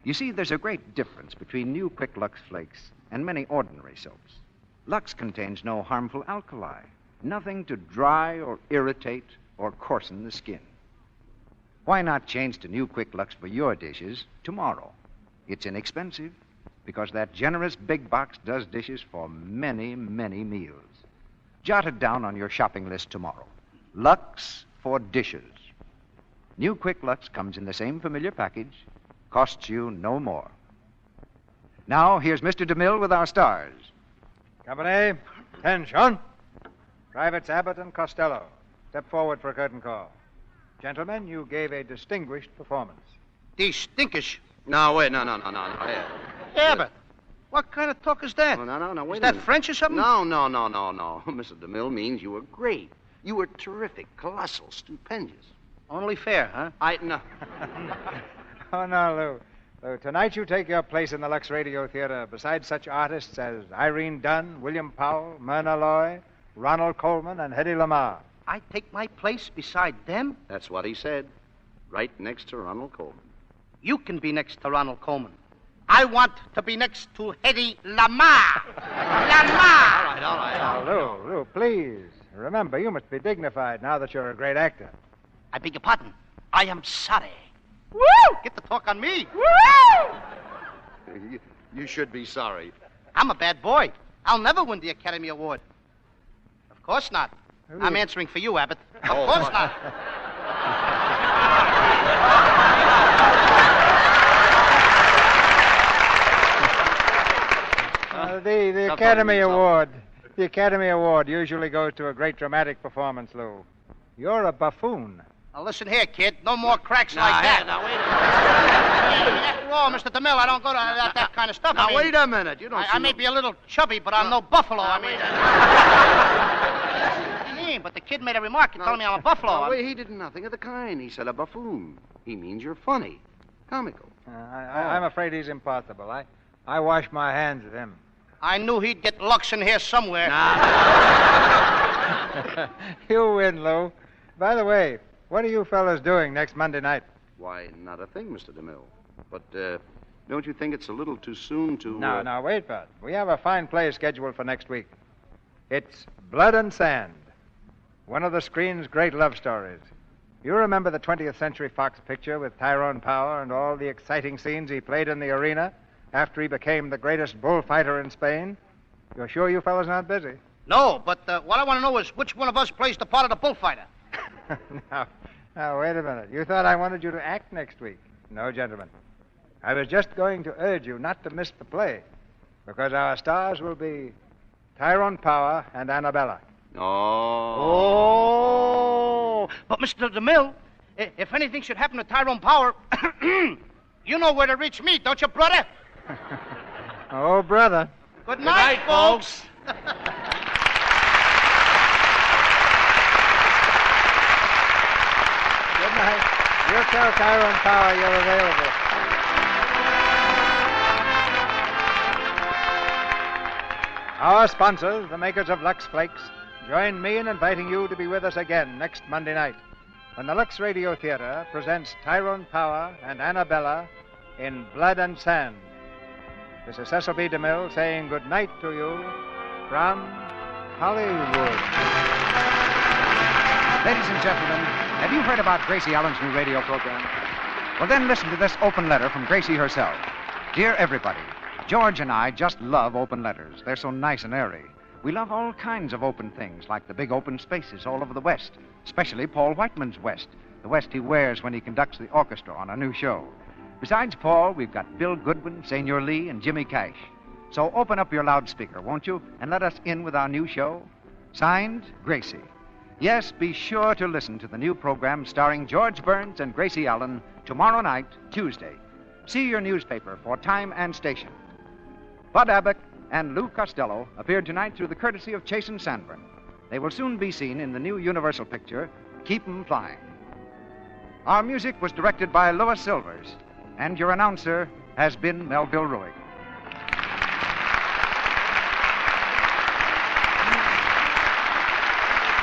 You see, there's a great difference between new Quick Lux Flakes and many ordinary soaps. Lux contains no harmful alkali, nothing to dry or irritate or coarsen the skin. Why not change to new Quick Lux for your dishes tomorrow? It's inexpensive because that generous big box does dishes for many, many meals. Jot it down on your shopping list tomorrow. Lux for dishes. New Quick Lux comes in the same familiar package, costs you no more. Now, here's Mr. DeMille with our stars. Company, attention. Privates Abbott and Costello, step forward for a curtain call. Gentlemen, you gave a distinguished performance. Distinguished? No, wait, no. Abbott, what kind of talk is that? No, wait Is a that minute. French or something? No. Mr. DeMille means you were great. You were terrific, colossal, stupendous. Only fair, huh? No. Oh, no, Lou. Lou, tonight you take your place in the Lux Radio Theater beside such artists as Irene Dunn, William Powell, Myrna Loy, Ronald Coleman, and Hedy Lamarr. I take my place beside them? That's what he said. Right next to Ronald Coleman. You can be next to Ronald Coleman. I want to be next to Hedy Lamarr. Lamarr! All right. Now, Lou, please. Remember, you must be dignified now that you're a great actor. I beg your pardon. I am sorry. Woo! Get the talk on me. Woo! You should be sorry. I'm a bad boy. I'll never win the Academy Award. Of course not. I'm answering for you, Abbott. Of course not. The Academy Award. The Academy Award usually goes to a great dramatic performance, Lou. You're a buffoon. Now, listen here, kid. No more cracks like that. Now, wait a minute. After all, Mr. DeMille, I don't go to that kind of stuff. Now, wait a minute. You don't I may be a little chubby, but I'm no buffalo. What do you mean? But the kid made a remark telling me I'm a buffalo. No, wait, he did nothing of the kind. He said a buffoon. He means you're funny. Comical. I'm afraid he's impossible. I wash my hands of him. I knew he'd get Lux in here somewhere. You win, Lou. By the way, what are you fellas doing next Monday night? Why, not a thing, Mr. DeMille. But don't you think it's a little too soon to... No, wait, Bud. We have a fine play scheduled for next week. It's Blood and Sand, one of the screen's great love stories. You remember the 20th Century Fox picture with Tyrone Power and all the exciting scenes he played in the arena after he became the greatest bullfighter in Spain? You're sure you fellas aren't busy? No, but what I want to know is which one of us plays the part of the bullfighter. Now, wait a minute. You thought I wanted you to act next week. No, gentlemen. I was just going to urge you not to miss the play, because our stars will be Tyrone Power and Annabella. Oh, but Mr. DeMille, if anything should happen to Tyrone Power, you know where to reach me, don't you, brother? Oh, brother. Good night, folks. Good night. You'll tell Tyrone Power you're available. Our sponsors, the makers of Lux Flakes, join me in inviting you to be with us again next Monday night when the Lux Radio Theater presents Tyrone Power and Annabella in Blood and Sand. This is Cecil B. DeMille saying good night to you from Hollywood. Ladies and gentlemen, have you heard about Gracie Allen's new radio program? Well, then listen to this open letter from Gracie herself. Dear everybody, George and I just love open letters. They're so nice and airy. We love all kinds of open things, like the big open spaces all over the West, especially Paul Whiteman's West, the West he wears when he conducts the orchestra on a new show. Besides Paul, we've got Bill Goodwin, Senor Lee, and Jimmy Cash. So open up your loudspeaker, won't you, and let us in with our new show? Signed, Gracie. Yes, be sure to listen to the new program starring George Burns and Gracie Allen tomorrow night, Tuesday. See your newspaper for time and station. Bud Abbott and Lou Costello appeared tonight through the courtesy of Chase and Sanborn. They will soon be seen in the new Universal picture, Keep 'em Flying. Our music was directed by Lois Silvers, and your announcer has been Melville Ruick.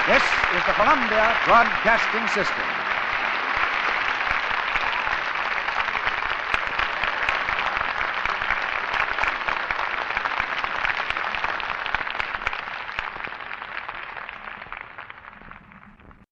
This is the Columbia Broadcasting System.